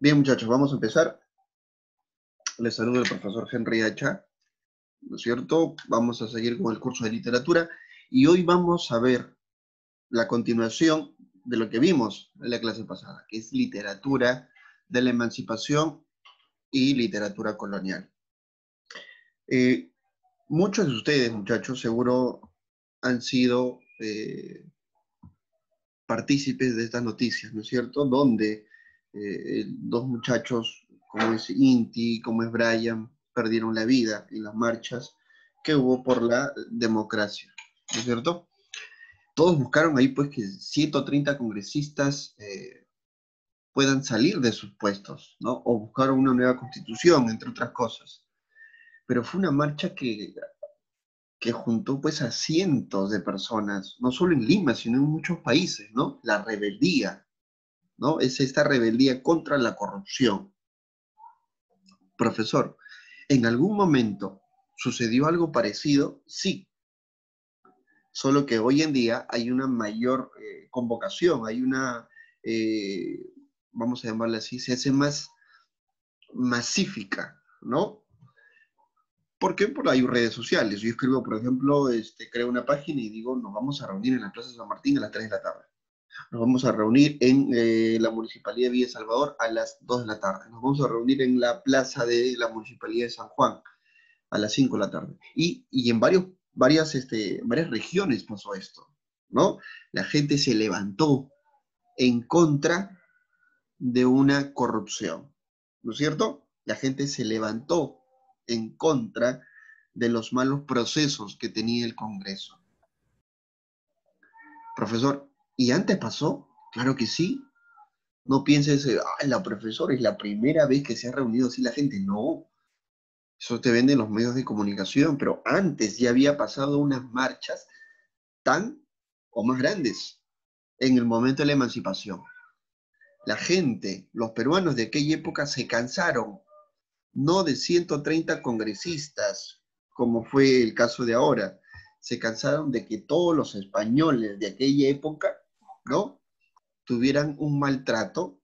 Bien, muchachos, vamos a empezar. Les saludo el profesor Henry Hacha, ¿no es cierto? Vamos a seguir con el curso de literatura y hoy vamos a ver la continuación de lo que vimos en la clase pasada, que es literatura de la emancipación y literatura colonial. Muchos de ustedes, muchachos, seguro han sido partícipes de estas noticias, ¿no es cierto? Donde dos muchachos, como es Inti, como es Brian, perdieron la vida en las marchas que hubo por la democracia, ¿no es cierto? Todos buscaron ahí pues que 130 congresistas puedan salir de sus puestos, ¿no? O buscaron una nueva constitución, entre otras cosas. Pero fue una marcha que juntó pues a cientos de personas, no solo en Lima, sino en muchos países, ¿no? La rebeldía, ¿no? Es esta rebeldía contra la corrupción. Profesor, ¿en algún momento sucedió algo parecido? Sí, solo que hoy en día hay una mayor convocación, hay una, eh, vamos a llamarla así, se hace más masífica, ¿no? ¿Por qué? Porque hay redes sociales. Yo escribo, por ejemplo, creo una página y digo, nos vamos a reunir en la Plaza San Martín a las 3 de la tarde. Nos vamos a reunir en la Municipalidad de Villa Salvador a las 2 de la tarde. Nos vamos a reunir en la plaza de la Municipalidad de San Juan a las 5 de la tarde. Y en varias regiones pasó esto, ¿no? La gente se levantó en contra de una corrupción, ¿no es cierto? La gente se levantó en contra de los malos procesos que tenía el Congreso. Profesor, ¿y antes pasó? Claro que sí. No pienses, la profesora es la primera vez que se ha reunido así la gente. No, eso te venden los medios de comunicación, pero antes ya había pasado unas marchas tan o más grandes en el momento de la emancipación. La gente, los peruanos de aquella época se cansaron, no de 130 congresistas, como fue el caso de ahora, se cansaron de que todos los españoles de aquella época, ¿no? Tuvieran un maltrato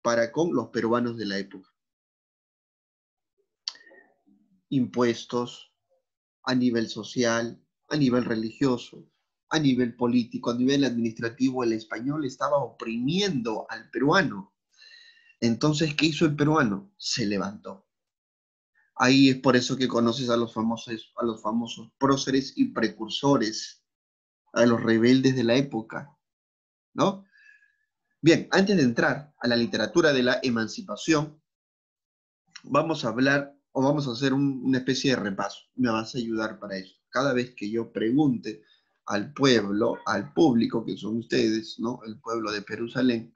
para con los peruanos de la época. Impuestos a nivel social, a nivel religioso, a nivel político, a nivel administrativo, el español estaba oprimiendo al peruano. Entonces, ¿qué hizo el peruano? Se levantó. Ahí es por eso que conoces a los famosos próceres y precursores, a los rebeldes de la época, ¿no? Bien, antes de entrar a la literatura de la emancipación, vamos a hablar o vamos a hacer una especie de repaso. Me vas a ayudar para eso. Cada vez que yo pregunte al pueblo, al público, que son ustedes, ¿no? El pueblo de Jerusalén,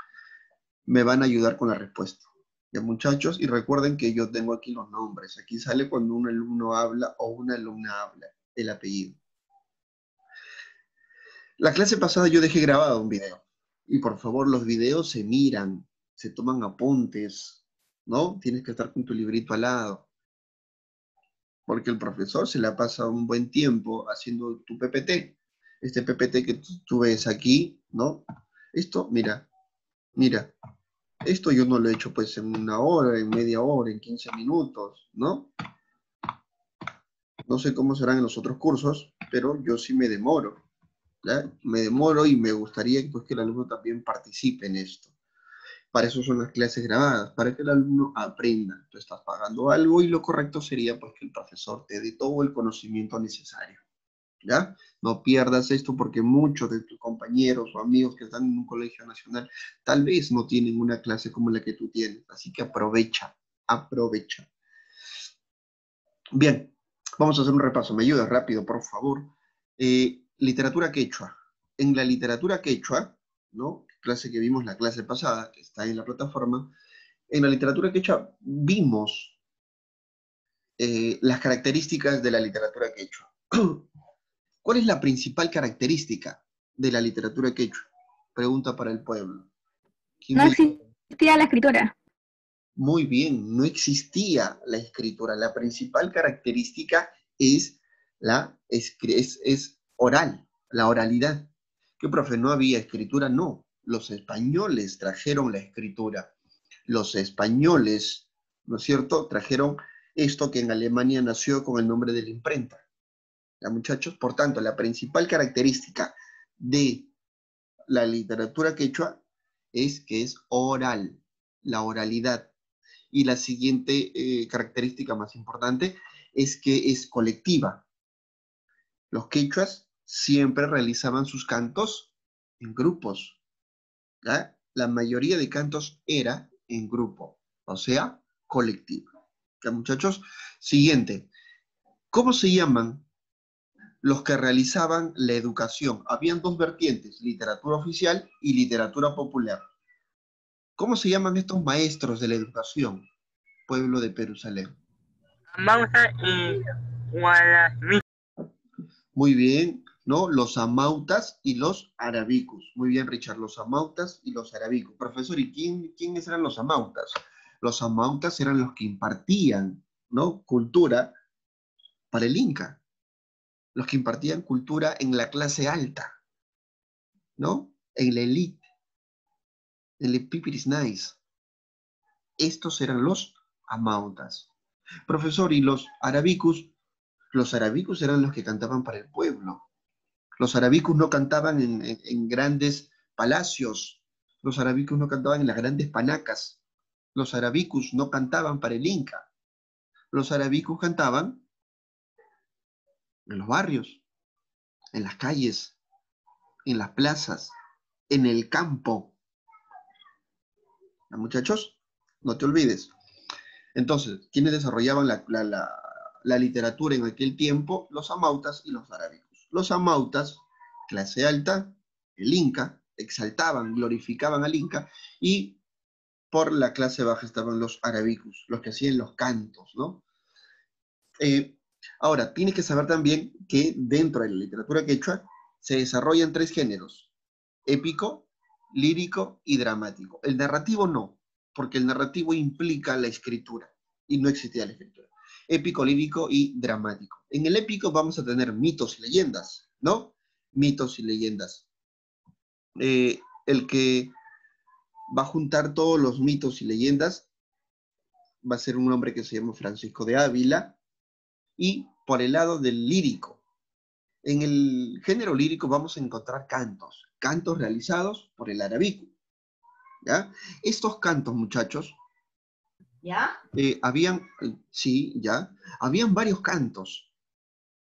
me van a ayudar con la respuesta. Ya, muchachos, y recuerden que yo tengo aquí los nombres. Aquí sale cuando un alumno habla o una alumna habla, el apellido. La clase pasada yo dejé grabado un video. Y por favor, los videos se miran, se toman apuntes, ¿no? Tienes que estar con tu librito al lado. Porque el profesor se la pasa un buen tiempo haciendo tu PPT. Este PPT que tú ves aquí, ¿no? Esto, mira, mira, esto yo no lo he hecho pues en una hora, en media hora, en 15 minutos, ¿no? No sé cómo serán en los otros cursos, pero yo sí me demoro, ¿ya? Me demoro y me gustaría pues, que el alumno también participe en esto. Para eso son las clases grabadas, para que el alumno aprenda. Tú estás pagando algo y lo correcto sería pues que el profesor te dé todo el conocimiento necesario, ¿ya? No pierdas esto porque muchos de tus compañeros o amigos que están en un colegio nacional tal vez no tienen una clase como la que tú tienes, así que aprovecha, aprovecha. Bien, vamos a hacer un repaso. ¿Me ayudas rápido, por favor? Literatura quechua. En la literatura quechua, ¿no? Clase que vimos la clase pasada, que está en la plataforma, en la literatura quechua vimos las características de la literatura quechua. ¿Cuál es la principal característica de la literatura quechua? Pregunta para el pueblo. ¿Quién No me dice? existía la escritura. Muy bien, no existía la escritura. La principal característica es es oral, la oralidad. ¿Qué, profe? ¿No había escritura? No. Los españoles trajeron la escritura. Los españoles, ¿no es cierto?, trajeron esto que en Alemania nació con el nombre de la imprenta. ¿Ya, muchachos? Por tanto, la principal característica de la literatura quechua es que es oral, la oralidad. Y la siguiente característica más importante es que es colectiva. Los quechuas siempre realizaban sus cantos en grupos, ¿ya? La mayoría de cantos era en grupo, o sea, colectivo. ¿Ya, muchachos? Siguiente. ¿Cómo se llaman los que realizaban la educación? Habían dos vertientes, literatura oficial y literatura popular. ¿Cómo se llaman estos maestros de la educación, pueblo de Jerusalén? Amauta y Guadalmí. Muy bien, ¿no? Los amautas y los arabicus. Muy bien, Richard, los amautas y los arabicus. Profesor, ¿y quiénes eran los amautas? Los amautas eran los que impartían, ¿no?, cultura para el Inca, los que impartían cultura en la clase alta, ¿no? En la elite, en el pipiris nice. Estos eran los amautas. Profesor, ¿y los arabicus? Los arabicus eran los que cantaban para el pueblo. Los arabicus no cantaban en grandes palacios. Los arabicus no cantaban en las grandes panacas. Los arabicus no cantaban para el Inca. Los arabicus cantaban en los barrios, en las calles, en las plazas, en el campo. ¿Ya, muchachos? No te olvides. Entonces, ¿quiénes desarrollaban la literatura en aquel tiempo? Los amautas y los arábicos. Los amautas, clase alta, el Inca, exaltaban, glorificaban al Inca, y por la clase baja estaban los arábicos, los que hacían los cantos, ¿no? Eh, Ahora, tienes que saber también que dentro de la literatura quechua se desarrollan tres géneros: épico, lírico y dramático. El narrativo no, porque el narrativo implica la escritura y no existía la escritura. Épico, lírico y dramático. En el épico vamos a tener mitos y leyendas, ¿no? Mitos y leyendas. El que va a juntar todos los mitos y leyendas va a ser un hombre que se llama Francisco de Ávila. Y por el lado del lírico, en el género lírico vamos a encontrar cantos realizados por el Arabico, ¿ya? Estos cantos, muchachos, ¿Ya? sí, ya, habían varios cantos,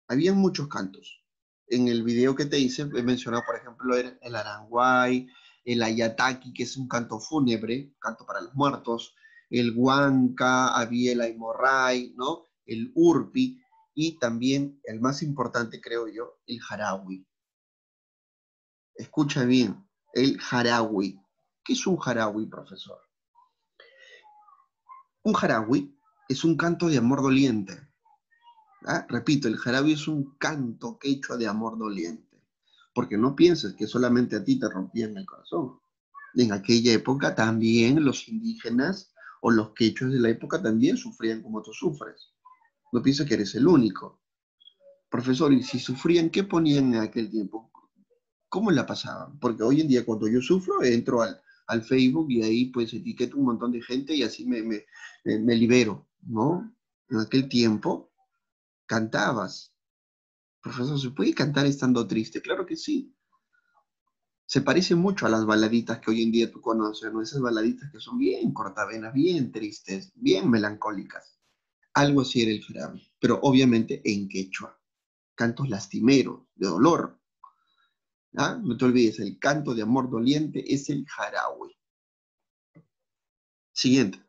habían muchos cantos. En el video que te hice he mencionado, por ejemplo, el Aranguay, el Ayataki, que es un canto fúnebre, canto para los muertos, el Huanca, había el Aymorray, ¿no? El Urpi, y también, el más importante, creo yo, el Jarawi. Escucha bien, el Jarawi. ¿Qué es un Jarawi, profesor? Un Jarawi es un canto de amor doliente. ¿Ah? Repito, el jarawi es un canto quechua de amor doliente. Porque no pienses que solamente a ti te rompían el corazón. En aquella época también los indígenas o los quechuas de la época también sufrían como tú sufres. No pienses que eres el único. Profesor, y si sufrían, ¿qué ponían en aquel tiempo? ¿Cómo la pasaban? Porque hoy en día cuando yo sufro entro al Facebook y ahí pues etiqueto un montón de gente y así me libero, ¿no? En aquel tiempo cantabas. Profesor, ¿se puede cantar estando triste? Claro que sí. Se parece mucho a las baladitas que hoy en día tú conoces, ¿no? Esas baladitas que son bien cortavenas, bien tristes, bien melancólicas. Algo así era el jarabe, pero obviamente en quechua. Cantos lastimeros, de dolor. ¿Ah? No te olvides, el canto de amor doliente es el jarabe. Siguiente.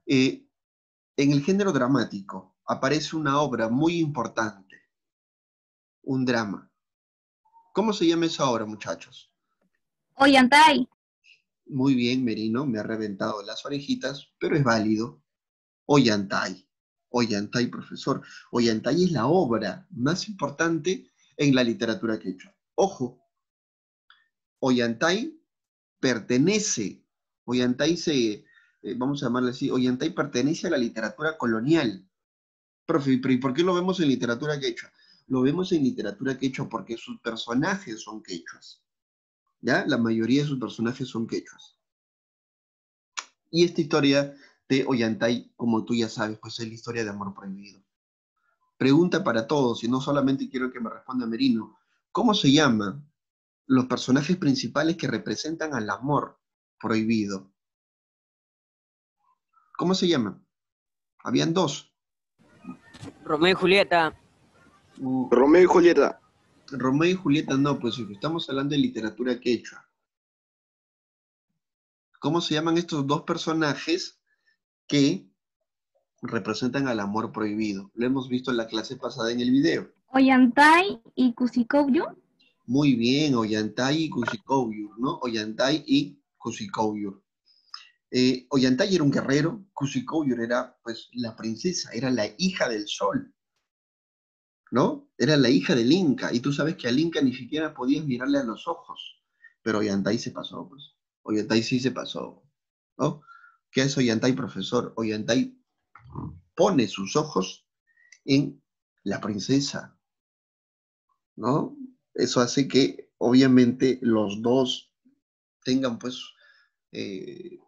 Eh, en el género dramático aparece una obra muy importante, un drama. ¿Cómo se llama esa obra, muchachos? Ollantay. Muy bien, Merino, me ha reventado las orejitas, pero es válido. Ollantay. Ollantay, profesor. Ollantay es la obra más importante en la literatura quechua. Ojo, Ollantay pertenece, Ollantay vamos a llamarle así, Ollantay pertenece a la literatura colonial. Profe, ¿y por qué lo vemos en literatura quechua? Lo vemos en literatura quechua porque sus personajes son quechuas. ¿Ya? La mayoría de sus personajes son quechuas. Y esta historia de Ollantay, como tú ya sabes, pues es la historia de amor prohibido. Pregunta para todos, y no solamente quiero que me responda Merino. ¿Cómo se llaman los personajes principales que representan al amor prohibido? ¿Cómo se llaman? Habían dos. Romeo y Julieta. Romeo y Julieta. Romeo y Julieta no, pues estamos hablando de literatura quechua. ¿Cómo se llaman estos dos personajes que representan al amor prohibido? Lo hemos visto en la clase pasada en el video. Ollantay y Kusikoyo. Muy bien, Ollantay y Kusikovyur, ¿no? Ollantay y Kusikovyur. Ollantay era un guerrero, Kusikovyur era, pues, la princesa, era la hija del sol, ¿no? Era la hija del Inca, y tú sabes que al Inca ni siquiera podías mirarle a los ojos, pero Ollantay se pasó, pues. Ollantay sí se pasó, ¿no? ¿Qué es Ollantay, profesor? Ollantay pone sus ojos en la princesa, ¿no? Eso hace que, obviamente, los dos tengan, pues, eh,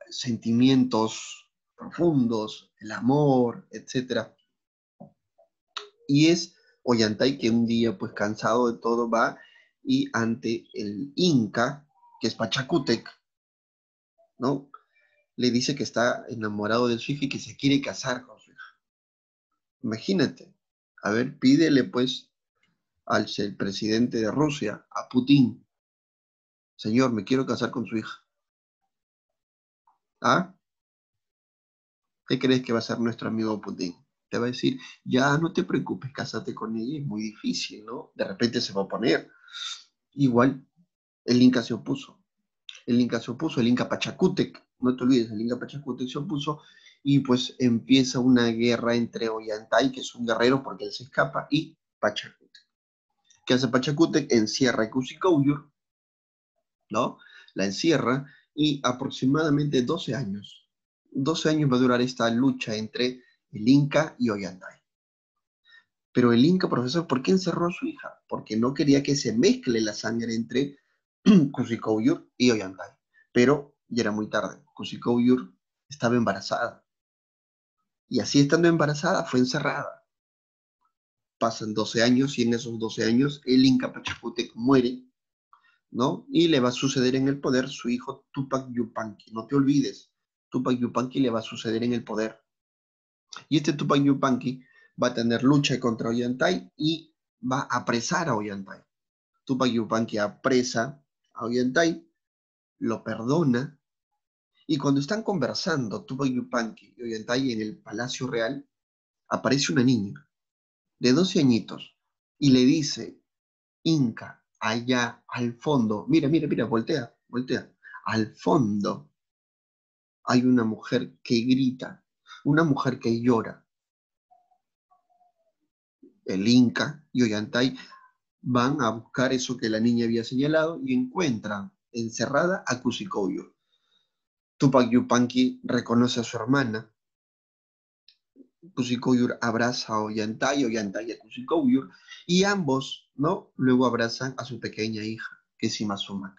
sentimientos profundos, el amor, etcétera. Y es Ollantay que un día, pues cansado de todo, va y ante el Inca, que es Pachacútec, ¿no? Le dice que está enamorado de su hija y que se quiere casar con su hija. Imagínate. A ver, pídele pues al presidente de Rusia, a Putin, señor, me quiero casar con su hija. ¿Ah? ¿Qué crees que va a ser nuestro amigo Putin? Te va a decir, ya no te preocupes, cásate con ella, es muy difícil, ¿no? De repente se va a oponer. Igual, el Inca se opuso. El Inca se opuso, el Inca Pachacútec, no te olvides, el Inca Pachacútec se opuso y pues empieza una guerra entre Ollantay, que es un guerrero porque él se escapa, y Pachacútec. ¿Qué hace Pachacútec? Encierra a Kusikovyur, ¿no? La encierra y aproximadamente 12 años va a durar esta lucha entre el Inca y Ollantay. Pero el Inca, profesor, ¿por qué encerró a su hija? Porque no quería que se mezcle la sangre entre Kusikovyur y Ollantay. Pero ya era muy tarde. Kusikovyur estaba embarazada. Y así estando embarazada, fue encerrada. Pasan 12 años y en esos 12 años el Inca Pachacútec muere, ¿no? Y le va a suceder en el poder su hijo Tupac Yupanqui. No te olvides, Tupac Yupanqui le va a suceder en el poder. Y este Tupac Yupanqui va a tener lucha contra Ollantay y va a apresar a Ollantay. Tupac Yupanqui apresa a Ollantay, lo perdona, y cuando están conversando Tupac Yupanqui y Ollantay en el Palacio Real, aparece una niña de 12 añitos y le dice, Inca, allá al fondo, mira, mira, mira, voltea, voltea, al fondo hay una mujer que grita, una mujer que llora. El Inca y Ollantay van a buscar eso que la niña había señalado y encuentran encerrada a Kusikovyur. Tupac Yupanqui reconoce a su hermana. Kusikovyur abraza a Ollantay, Ollantay a Kusikovyur, y ambos, ¿no? Luego abrazan a su pequeña hija, que es Imazumac.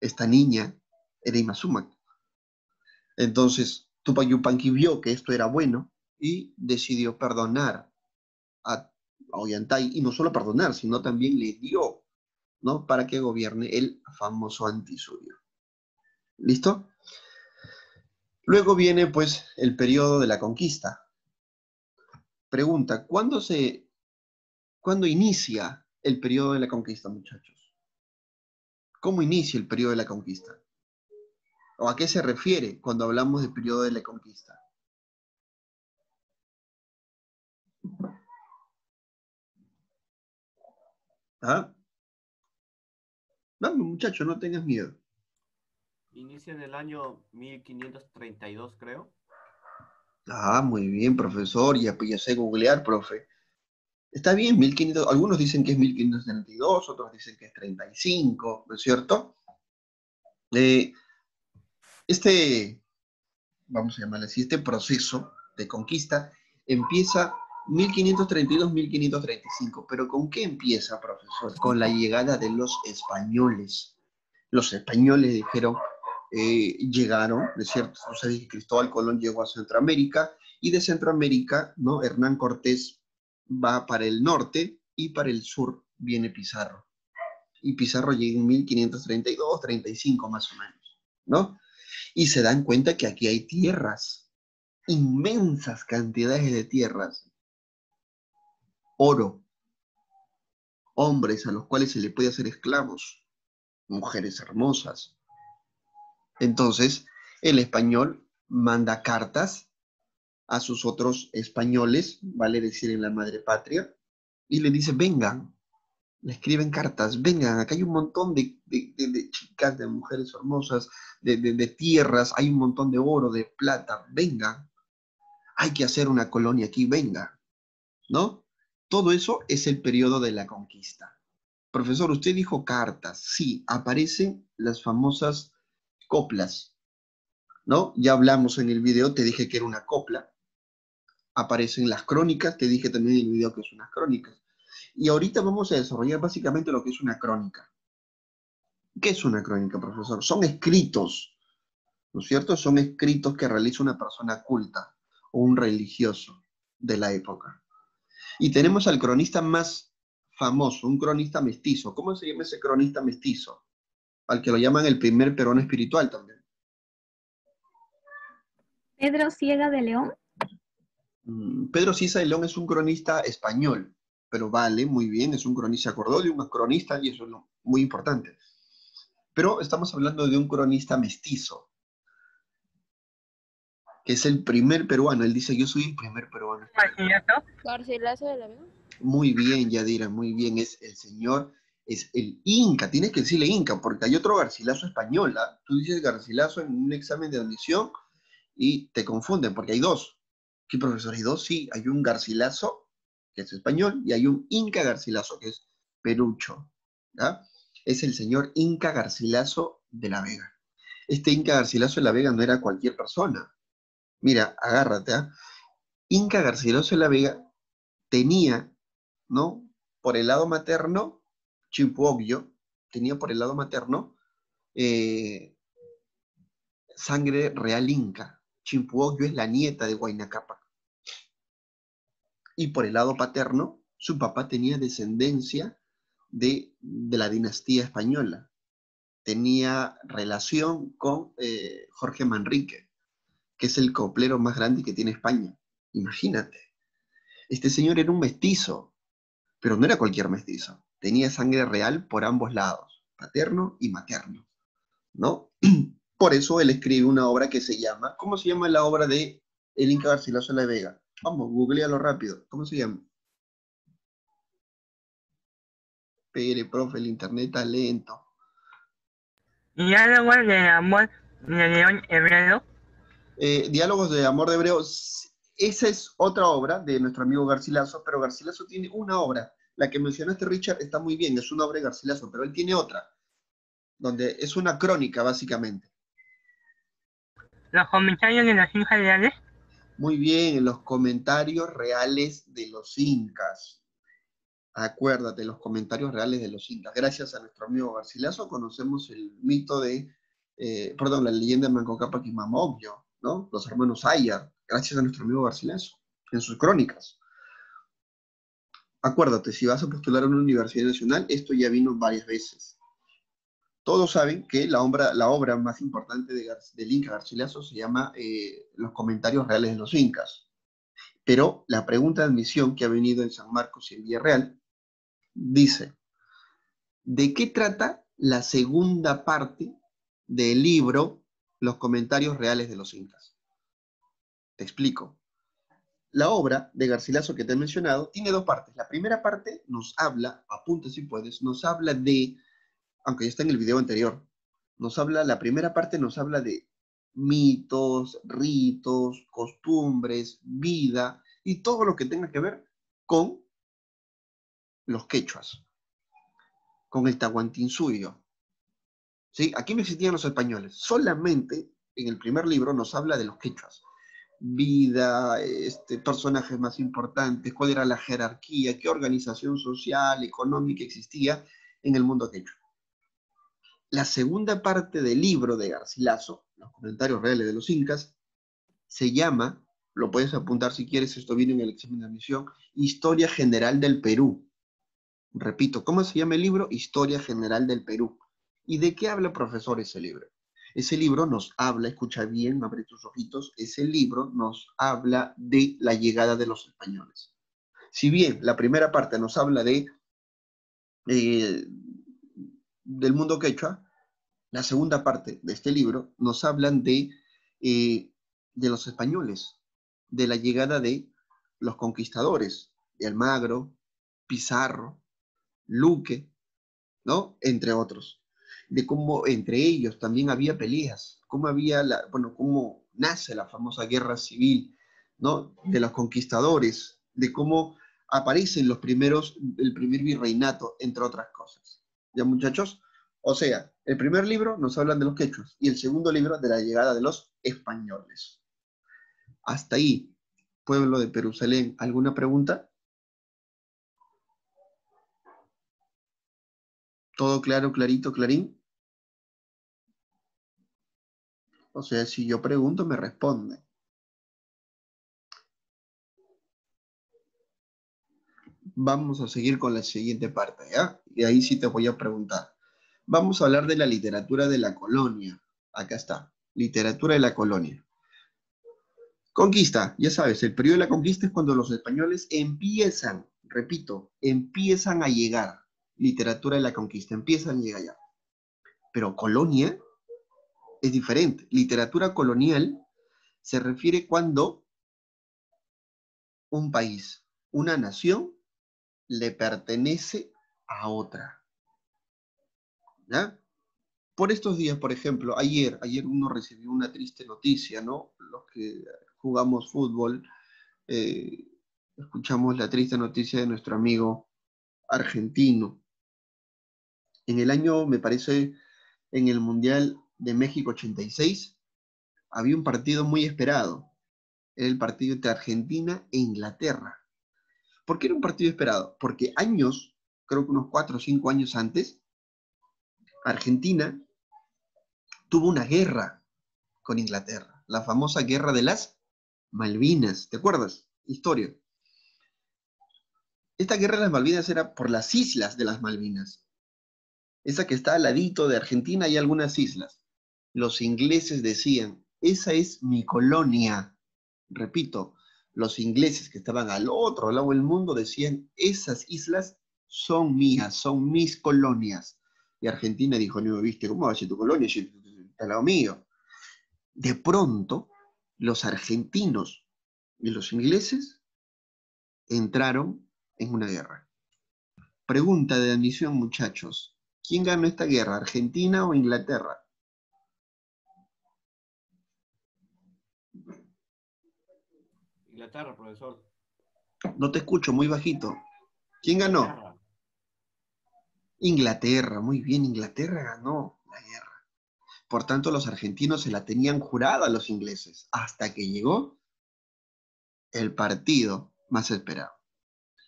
Esta niña era Imazumac. Entonces, Tupac Yupanqui vio que esto era bueno y decidió perdonar a Ollantay, y no solo perdonar, sino también le dio, ¿no? Para que gobierne el famoso Antisuyo. ¿Listo? Luego viene, pues, el periodo de la conquista. Pregunta, ¿cuándo inicia el periodo de la conquista, muchachos? ¿Cómo inicia el periodo de la conquista? ¿O a qué se refiere cuando hablamos del periodo de la conquista? ¿Ah? Vamos, muchachos, no tengas miedo. Inicia en el año 1532, creo. Ah, muy bien, profesor, ya sé googlear, profe. Está bien, 1500, algunos dicen que es 1532, otros dicen que es 35, ¿no es cierto? Este, vamos a llamarle así, este proceso de conquista empieza 1532-1535, pero ¿con qué empieza, profesor? Con la llegada de los españoles. Los españoles dijeron, llegaron, ¿no es cierto? O sea, que Cristóbal Colón llegó a Centroamérica, y de Centroamérica, ¿no? Hernán Cortés va para el norte, y para el sur viene Pizarro. Y Pizarro llega en 1532, 35 más o menos, ¿no? Y se dan cuenta que aquí hay tierras, inmensas cantidades de tierras, oro, hombres a los cuales se le puede hacer esclavos, mujeres hermosas. Entonces, el español manda cartas a sus otros españoles, vale decir en la madre patria, y le dice, vengan, le escriben cartas, vengan, acá hay un montón de chicas, de mujeres hermosas, de tierras, hay un montón de oro, de plata, vengan, hay que hacer una colonia aquí, vengan, ¿no? Todo eso es el periodo de la conquista. Profesor, usted dijo cartas, sí, aparecen las famosas coplas, ¿no? Ya hablamos en el video, te dije que era una copla, aparecen las crónicas, te dije también en el video que es unas crónicas. Y ahorita vamos a desarrollar básicamente lo que es una crónica. ¿Qué es una crónica, profesor? Son escritos, ¿no es cierto? Son escritos que realiza una persona culta o un religioso de la época. Y tenemos al cronista más famoso, un cronista mestizo. ¿Cómo se llama ese cronista mestizo? Al que lo llaman el primer peruano espiritual también. Pedro Ciega de León. Pedro Ciza de León es un cronista español, pero vale, muy bien, es un cronista, se acordó de un cronista y eso es muy importante. Pero estamos hablando de un cronista mestizo, que es el primer peruano. Él dice, yo soy el primer peruano. Garcilaso de la Vega. Muy bien, Yadira, muy bien. Es el señor, es el Inca. Tienes que decirle Inca, porque hay otro Garcilaso español. ¿Ah? Tú dices Garcilaso en un examen de admisión y te confunden, porque hay dos. ¿Qué, profesor? ¿Hay dos? Sí, hay un Garcilaso, que es español, y hay un Inca Garcilaso, que es perucho. ¿Ah? Es el señor Inca Garcilaso de la Vega. Este Inca Garcilaso de la Vega no era cualquier persona. Mira, agárrate, ¿ah? Inca Garcilaso de la Vega tenía, ¿no? Por el lado materno, Chimpuogyo, tenía por el lado materno sangre real inca. Chimpuogyo es la nieta de Huayna Cápac. Y por el lado paterno, su papá tenía descendencia de la dinastía española. Tenía relación con Jorge Manrique, que es el coplero más grande que tiene España. Imagínate. Este señor era un mestizo, pero no era cualquier mestizo. Tenía sangre real por ambos lados, paterno y materno, ¿no? Por eso él escribe una obra que se llama, ¿cómo se llama la obra de el Inca Garcilaso de la Vega? Vamos, googlealo rápido. ¿Cómo se llama? Pere, profe, el internet está lento. Diálogo de amor de León Hebreo. Diálogos de amor de Hebreo. Esa es otra obra de nuestro amigo Garcilaso, pero Garcilaso tiene una obra. La que mencionaste, Richard, está muy bien, es una obra de Garcilaso, pero él tiene otra, donde es una crónica, básicamente. Los comentarios de los incas reales. Muy bien, en los comentarios reales de los incas. Acuérdate, los comentarios reales de los incas. Gracias a nuestro amigo Garcilaso conocemos el mito de, la leyenda de Manco Cápac y Mamogyo, ¿no? Los hermanos Ayar, gracias a nuestro amigo Garcilaso, en sus crónicas. Acuérdate, si vas a postular a una universidad nacional, esto ya vino varias veces. Todos saben que la obra más importante del Inca Garcilaso se llama Los comentarios reales de los incas. Pero la pregunta de admisión que ha venido en San Marcos y en Villarreal dice, ¿de qué trata la segunda parte del libro Los comentarios reales de los incas? Te explico. La obra de Garcilaso que te he mencionado tiene dos partes. La primera parte nos habla, apunta si puedes, nos habla de, aunque ya está en el video anterior, la primera parte nos habla de mitos, ritos, costumbres, vida y todo lo que tenga que ver con los quechuas, con el Tahuantinsuyo. ¿Sí? Aquí no existían los españoles, solamente en el primer libro nos habla de los quechuas. Vida, personajes más importantes, cuál era la jerarquía, qué organización social, económica existía en el mundo quechua. La segunda parte del libro de Garcilaso, Los comentarios reales de los incas, se llama, lo puedes apuntar si quieres, esto viene en el examen de admisión, Historia General del Perú. Repito, ¿cómo se llama el libro? Historia General del Perú. ¿Y de qué habla, profesor, ese libro? Ese libro nos habla, escucha bien, abre tus ojitos, ese libro nos habla de la llegada de los españoles. Si bien la primera parte nos habla de del mundo quechua, la segunda parte de este libro nos hablan de los españoles, de la llegada de los conquistadores, de Almagro, Pizarro, Luque, ¿no? Entre otros. De cómo entre ellos también había peleas, cómo había, cómo nace la famosa guerra civil, ¿no? De los conquistadores, de cómo aparecen el primer virreinato, entre otras cosas. ¿Ya, muchachos? O sea, el primer libro nos hablan de los quechuas y el segundo libro de la llegada de los españoles. Hasta ahí, pueblo de Perusalén. ¿Alguna pregunta? ¿Todo claro, clarito, clarín? O sea, si yo pregunto, me responde. Vamos a seguir con la siguiente parte, ¿ya? Y ahí sí te voy a preguntar. Vamos a hablar de la literatura de la colonia. Acá está, literatura de la colonia. Conquista, ya sabes, el periodo de la conquista es cuando los españoles empiezan, repito, empiezan a llegar. Literatura de la conquista, empiezan a llegar ya. Pero colonia es diferente. Literatura colonial se refiere cuando un país, una nación, le pertenece a otra. ¿Ya? Por estos días, por ejemplo, ayer uno recibió una triste noticia, ¿no? Los que jugamos fútbol, escuchamos la triste noticia de nuestro amigo argentino. En el año, me parece, en el Mundial de México 86, había un partido muy esperado. Era el partido entre Argentina e Inglaterra. ¿Por qué era un partido esperado? Porque años, creo que unos 4 o 5 años antes, Argentina tuvo una guerra con Inglaterra, la famosa guerra de las Malvinas, ¿te acuerdas? Historia. Esta guerra de las Malvinas era por las islas de las Malvinas. Esa que está al ladito de Argentina hay algunas islas. Los ingleses decían, esa es mi colonia. Repito, los ingleses que estaban al otro lado del mundo decían, esas islas son mías, son mis colonias. Y Argentina dijo, no, ¿viste? ¿Cómo va a ser tu colonia? Si está al lado mío. De pronto, los argentinos y los ingleses entraron en una guerra. Pregunta de admisión, muchachos. ¿Quién ganó esta guerra, Argentina o Inglaterra? Inglaterra, profesor. No te escucho, muy bajito. ¿Quién ganó? Inglaterra. Inglaterra, muy bien, Inglaterra ganó la guerra. Por tanto, los argentinos se la tenían jurada a los ingleses, hasta que llegó el partido más esperado.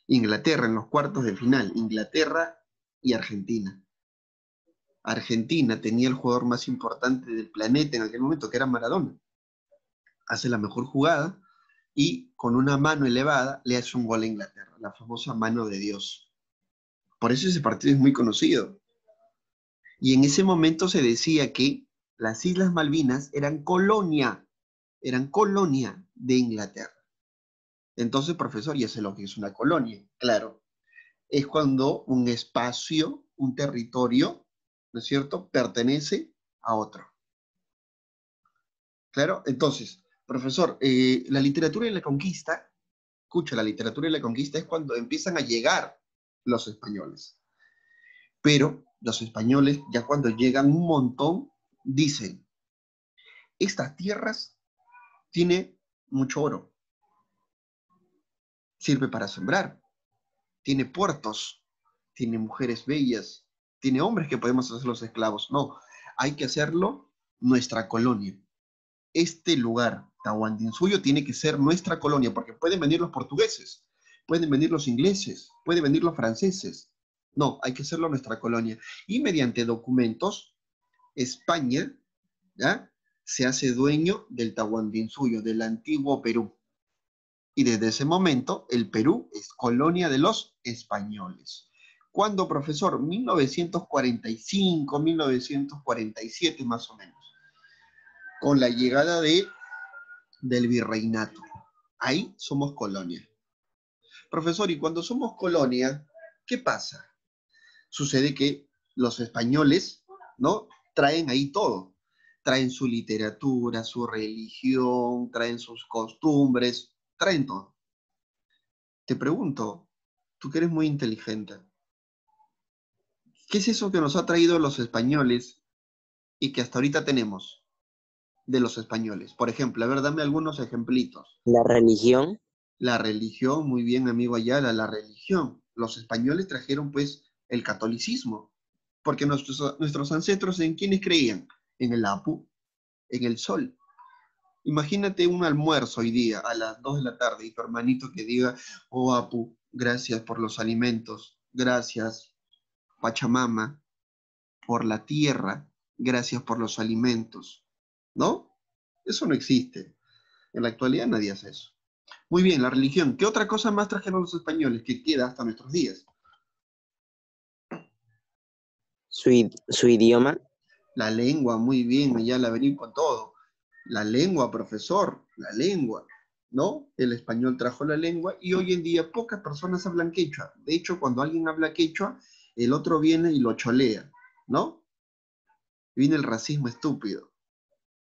Inglaterra en los cuartos de final, Inglaterra y Argentina. Argentina tenía el jugador más importante del planeta en aquel momento, que era Maradona. Hace la mejor jugada y con una mano elevada le hace un gol a Inglaterra, la famosa mano de Dios. Por eso ese partido es muy conocido. Y en ese momento se decía que las Islas Malvinas eran colonia de Inglaterra. Entonces, profesor, ya sé lo que es una colonia. Claro, es cuando un espacio, un territorio, ¿no es cierto?, pertenece a otro. Claro, entonces, profesor, la literatura de la conquista, escucha, la literatura de la conquista es cuando empiezan a llegar los españoles. Pero los españoles, ya cuando llegan un montón, dicen, estas tierras tienen mucho oro, sirve para sembrar, tiene puertos, tiene mujeres bellas, tiene hombres que podemos hacerlos esclavos. No, hay que hacerlo nuestra colonia. Este lugar, Tahuantinsuyo, tiene que ser nuestra colonia, porque pueden venir los portugueses, pueden venir los ingleses, pueden venir los franceses. No, hay que hacerlo nuestra colonia. Y mediante documentos España, ¿ya?, se hace dueño del Tahuantinsuyo, del antiguo Perú. Y desde ese momento, el Perú es colonia de los españoles. ¿Cuándo, profesor? 1945, 1947 más o menos, con la llegada del virreinato. Ahí somos colonia. Profesor, y cuando somos colonia, ¿qué pasa? Sucede que los españoles, ¿no?, traen ahí todo. Traen su literatura, su religión, traen sus costumbres, traen todo. Te pregunto, tú que eres muy inteligente, ¿qué es eso que nos ha traído los españoles y que hasta ahorita tenemos de los españoles? Por ejemplo, a ver, dame algunos ejemplitos. La religión. La religión, muy bien, amigo Ayala, la religión. Los españoles trajeron, pues, el catolicismo, porque nuestros ancestros, ¿en quiénes creían? En el Apu, en el sol. Imagínate un almuerzo hoy día a las 2 de la tarde y tu hermanito que diga, oh Apu, gracias por los alimentos, gracias Pachamama, por la tierra, gracias por los alimentos, ¿no? Eso no existe. En la actualidad nadie hace eso. Muy bien, la religión. ¿Qué otra cosa más trajeron los españoles que queda hasta nuestros días? Su idioma. La lengua, muy bien, allá la venir con todo. La lengua, profesor, la lengua, ¿no? El español trajo la lengua y hoy en día pocas personas hablan quechua. De hecho, cuando alguien habla quechua, el otro viene y lo cholea, ¿no? Viene el racismo estúpido.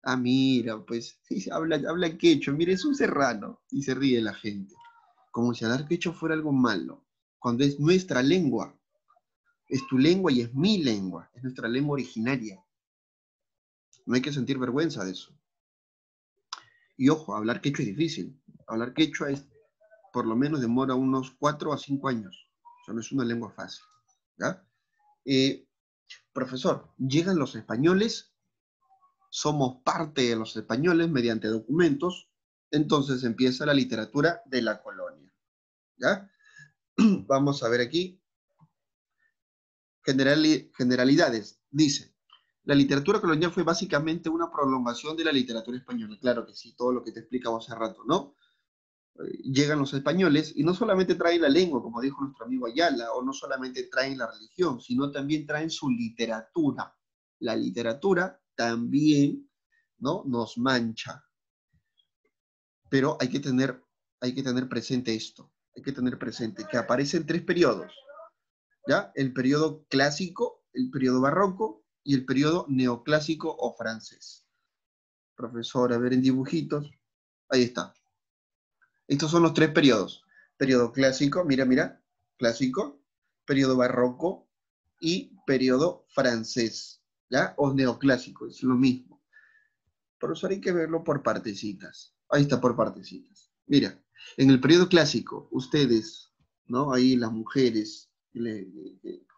Ah, mira, pues, sí, habla quechua, mira, es un serrano. Y se ríe la gente. Como si hablar quechua fuera algo malo. Cuando es nuestra lengua. Es tu lengua y es mi lengua. Es nuestra lengua originaria. No hay que sentir vergüenza de eso. Y ojo, hablar quechua es difícil. Hablar quechua es, por lo menos demora unos 4 a 5 años. O sea, no es una lengua fácil. ¿Ya? Profesor, llegan los españoles, somos parte de los españoles mediante documentos, entonces empieza la literatura de la colonia. ¿Ya? Vamos a ver aquí. Generalidades. Dice, la literatura colonial fue básicamente una prolongación de la literatura española. Claro que sí, todo lo que te explicamos hace rato, ¿no? Llegan los españoles y no solamente traen la lengua, como dijo nuestro amigo Ayala, o no solamente traen la religión, sino también traen su literatura. La literatura también, ¿no?, nos mancha. Pero hay que tener presente esto. Hay que tener presente que aparecen 3 periodos. ¿Ya? El periodo clásico, el periodo barroco y el periodo neoclásico o francés. Profesor, a ver en dibujitos. Ahí está. Estos son los 3 periodos. Periodo clásico, mira, mira, clásico, periodo barroco y periodo francés, ¿ya? O neoclásico, es lo mismo. Profesor, hay que verlo por partecitas. Ahí está, por partecitas. Mira, en el periodo clásico, ustedes, ¿no? Ahí las mujeres le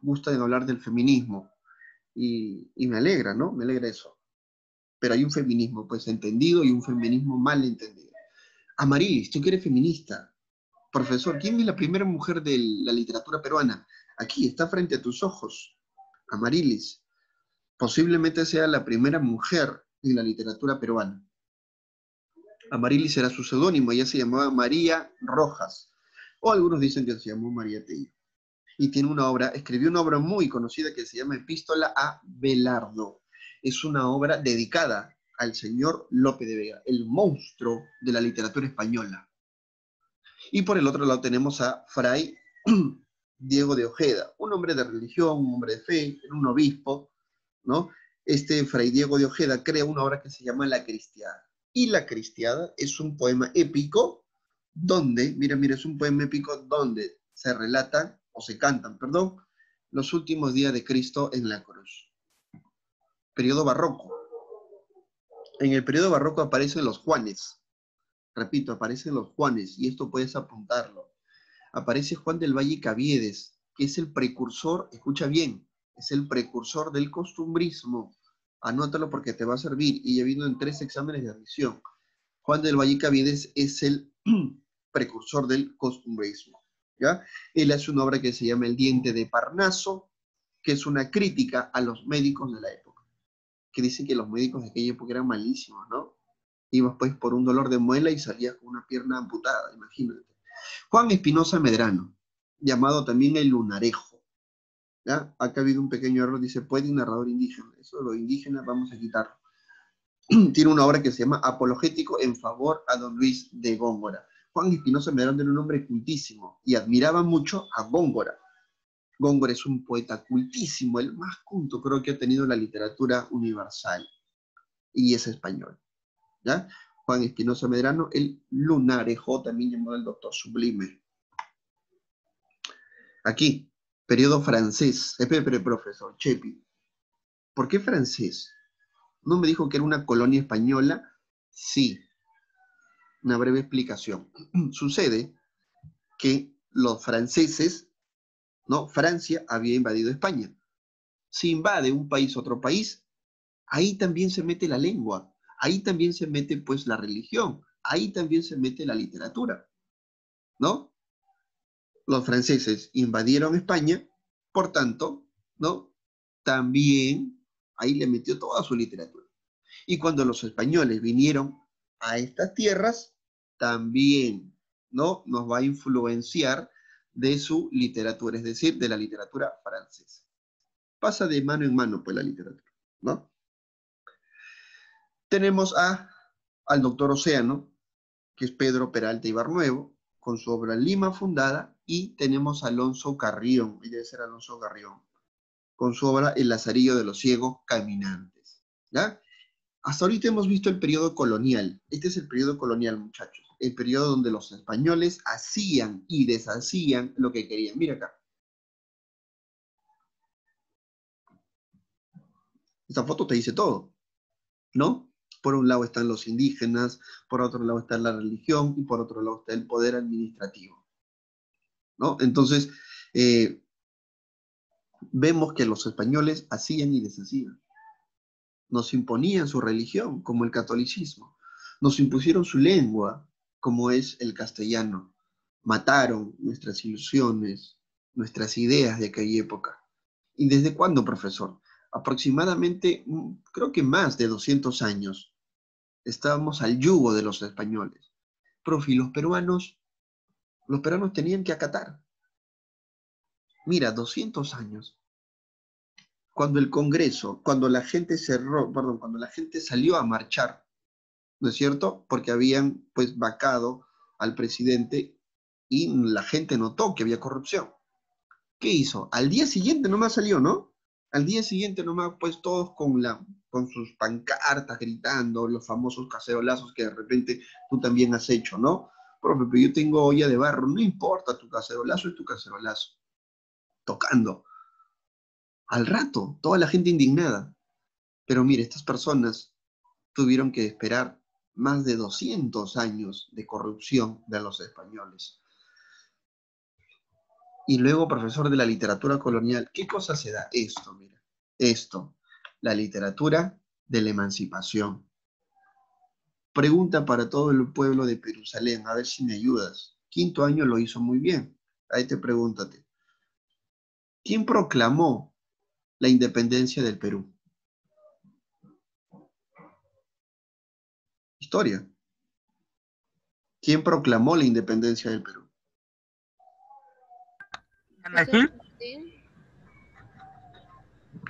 gustan hablar del feminismo y me alegra, ¿no? Me alegra eso. Pero hay un feminismo, pues, entendido y un feminismo mal entendido. Amarilis, tú que eres feminista. Profesor, ¿quién es la primera mujer de la literatura peruana? Aquí, está frente a tus ojos. Amarilis. Posiblemente sea la primera mujer en la literatura peruana. Amarilis era su seudónimo, ella se llamaba María Rojas. O algunos dicen que se llamó María Tello. Y tiene una obra, escribió una obra muy conocida que se llama Epístola a Belardo. Es una obra dedicada al señor Lope de Vega, el monstruo de la literatura española. Y por el otro lado tenemos a Fray Diego de Ojeda, un hombre de religión, un hombre de fe, un obispo, ¿no? Este Fray Diego de Ojeda crea una obra que se llama La Cristiada. Y La Cristiada es un poema épico donde, mira, es un poema épico donde se relatan, o se cantan, perdón, los últimos días de Cristo en la cruz. Periodo barroco. En el periodo barroco aparecen los Juanes. Repito, aparecen los Juanes, y esto puedes apuntarlo. Aparece Juan del Valle Caviedes, que es el precursor, escucha bien, es el precursor del costumbrismo. Anótalo porque te va a servir, y ya vino en 3 exámenes de admisión. Juan del Valle Caviedes es el precursor del costumbrismo, ¿ya? Él hace una obra que se llama El diente de Parnaso, que es una crítica a los médicos de la época. que dicen que los médicos de aquella época eran malísimos, ¿no? Ibas pues por un dolor de muela y salías con una pierna amputada, imagínate. Juan Espinosa Medrano, llamado también el Lunarejo. ¿Ya? Acá ha habido un pequeño error, dice poeta y narrador indígena. Eso de los indígenas vamos a quitarlo. Tiene una obra que se llama Apologético en favor a don Luis de Góngora. Juan Espinosa Medrano era un hombre cultísimo y admiraba mucho a Góngora. Góngora es un poeta cultísimo, el más culto creo que ha tenido la literatura universal, y es español. ¿Ya? Juan Espinosa Medrano, el Lunarejo, también llamado el doctor sublime. Aquí, periodo francés. Espere, profesor Chepi. ¿Por qué francés? ¿No me dijo que era una colonia española? Sí. Una breve explicación. Sucede que los franceses, ¿no? Francia había invadido España. Si invade un país otro país, ahí también se mete la lengua, ahí también se mete pues la religión, ahí también se mete la literatura, ¿no? Los franceses invadieron España, por tanto, ¿no? También ahí le metió toda su literatura. Y cuando los españoles vinieron a estas tierras, también, ¿no? Nos va a influenciar de su literatura, es decir, de la literatura francesa. Pasa de mano en mano, pues, la literatura, ¿no? Tenemos al doctor Océano, que es Pedro Peralta Ibarnuevo, con su obra Lima Fundada, y tenemos a Alonso Carrión, debe ser Alonso Carrión, con su obra El Lazarillo de los Ciegos Caminantes, ¿ya? Hasta ahorita hemos visto el periodo colonial. Este es el periodo colonial, muchachos. El periodo donde los españoles hacían y deshacían lo que querían. Mira acá. Esta foto te dice todo, ¿no? Por un lado están los indígenas, por otro lado está la religión y por otro lado está el poder administrativo, ¿no? Entonces, vemos que los españoles hacían y deshacían. Nos imponían su religión, como el catolicismo. Nos impusieron su lengua, como es el castellano. Mataron nuestras ilusiones, nuestras ideas de aquella época. ¿Y desde cuándo, profesor? Aproximadamente, creo que más de 200 años. Estábamos al yugo de los españoles. Profe, los peruanos tenían que acatar. Mira, 200 años. Cuando el Congreso, cuando la gente cuando la gente salió a marchar, ¿no es cierto? Porque habían, pues, vacado al presidente y la gente notó que había corrupción. ¿Qué hizo? Al día siguiente nomás salió, ¿no? Al día siguiente nomás, pues, todos con sus pancartas gritando, los famosos cacerolazos que de repente tú también has hecho, ¿no? Profe, pero yo tengo olla de barro, no importa, tu cacerolazo es tu cacerolazo. Tocando. Al rato, toda la gente indignada. Pero mire, estas personas tuvieron que esperar más de 200 años de corrupción de los españoles. Y luego, profesor de la literatura colonial, ¿qué cosa se da? Esto, mira, esto, la literatura de la emancipación. Pregunta para todo el pueblo de Jerusalén, a ver si me ayudas. Quinto año lo hizo muy bien. Ahí te pregúntate. ¿Quién proclamó la independencia del Perú? Historia. ¿Quién proclamó la independencia del Perú? San Martín.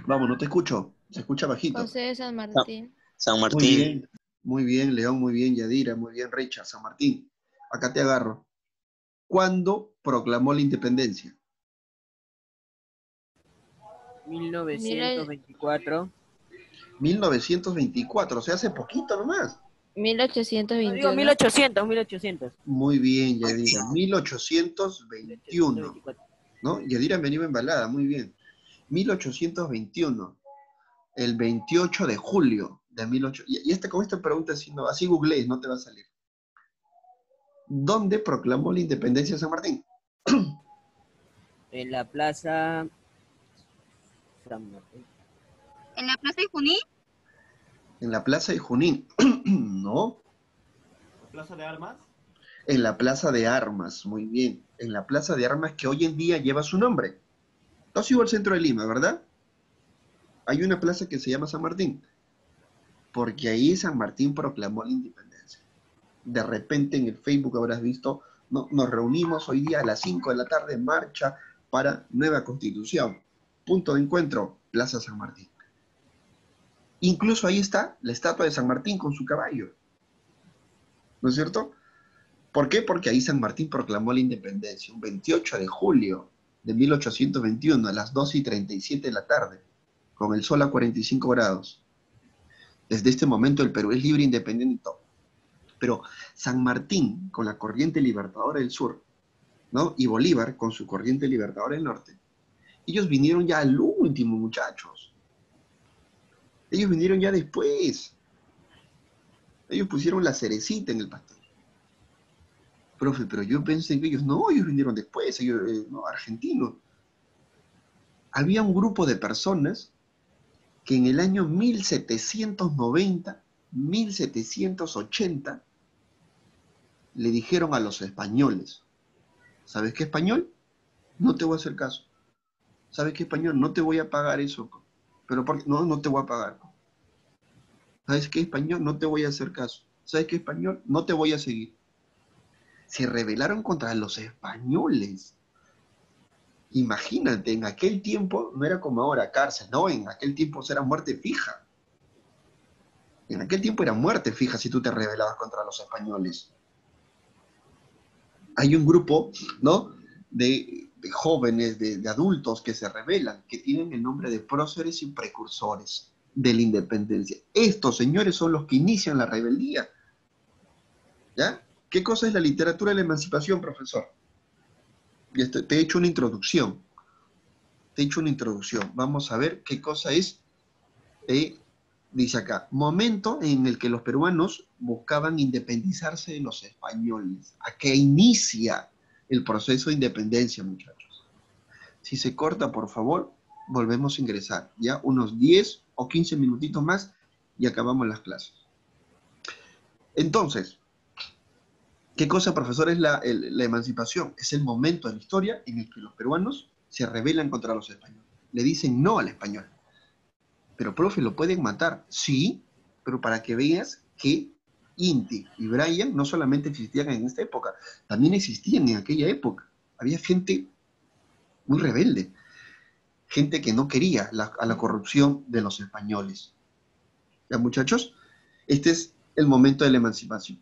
Vamos, no te escucho. Se escucha bajito. José de San Martín. San Muy Martín. bien, León, muy bien, Yadira, muy bien, Richard, San Martín. Acá te agarro. ¿Cuándo proclamó la independencia? 1924. 1924, o sea, hace poquito nomás. 1821. Digo, 1800. Muy bien, Yadira, 1821, ¿no? Yadira me iba embalada, muy bien. 1821, el 28 de julio de 18... con esta pregunta, así googlees, no te va a salir. ¿Dónde proclamó la independencia de San Martín? En la plaza San Martín. ¿En la Plaza de Junín? En la Plaza de Junín. No. ¿La Plaza de Armas? En la Plaza de Armas, muy bien. En la Plaza de Armas que hoy en día lleva su nombre. Tú has ido al centro de Lima, ¿verdad? Hay una plaza que se llama San Martín. Porque ahí San Martín proclamó la independencia. De repente en el Facebook habrás visto, no, nos reunimos hoy día a las 5 de la tarde en marcha para nueva constitución. Punto de encuentro, Plaza San Martín. Incluso ahí está la estatua de San Martín con su caballo. ¿No es cierto? ¿Por qué? Porque ahí San Martín proclamó la independencia, un 28 de julio de 1821 a las 2:37 de la tarde, con el sol a 45 grados. Desde este momento el Perú es libre, independiente y todo. Pero San Martín, con la corriente libertadora del sur, ¿no? Y Bolívar, con su corriente libertadora del norte, ellos vinieron ya al último, muchachos. Ellos vinieron ya después. Ellos pusieron la cerecita en el pastel. Profe, pero yo pensé que ellos vinieron después, ellos, no, argentinos. Había un grupo de personas que en el año 1790, 1780, le dijeron a los españoles, ¿sabes qué español? No te voy a hacer caso. ¿Sabes qué español? No te voy a pagar eso. ¿Pero por qué? No, no te voy a pagar. ¿Sabes qué español? No te voy a hacer caso. ¿Sabes qué español? No te voy a seguir. Se rebelaron contra los españoles. Imagínate, en aquel tiempo no era como ahora, cárcel, no, en aquel tiempo era muerte fija. En aquel tiempo era muerte fija si tú te rebelabas contra los españoles. Hay un grupo, ¿no?, de jóvenes, de adultos que se rebelan, que tienen el nombre de próceres y precursores de la independencia. Estos señores son los que inician la rebeldía. ¿Ya? ¿Qué cosa es la literatura de la emancipación, profesor? Te he hecho una introducción. Vamos a ver qué cosa es. Dice acá, momento en el que los peruanos buscaban independizarse de los españoles. ¿A qué inicia el proceso de independencia, muchachos? Si se corta, por favor, volvemos a ingresar. Ya unos 10 o 15 minutitos más y acabamos las clases. Entonces, ¿qué cosa, profesor, es la emancipación? Es el momento de la historia en el que los peruanos se rebelan contra los españoles. Le dicen no al español. Pero, profe, ¿lo pueden matar? Sí, pero para que veas que Inti y Brian no solamente existían en esta época, también existían en aquella época. Había gente muy rebelde, gente que no quería a la corrupción de los españoles. ¿Ya, muchachos? Este es el momento de la emancipación.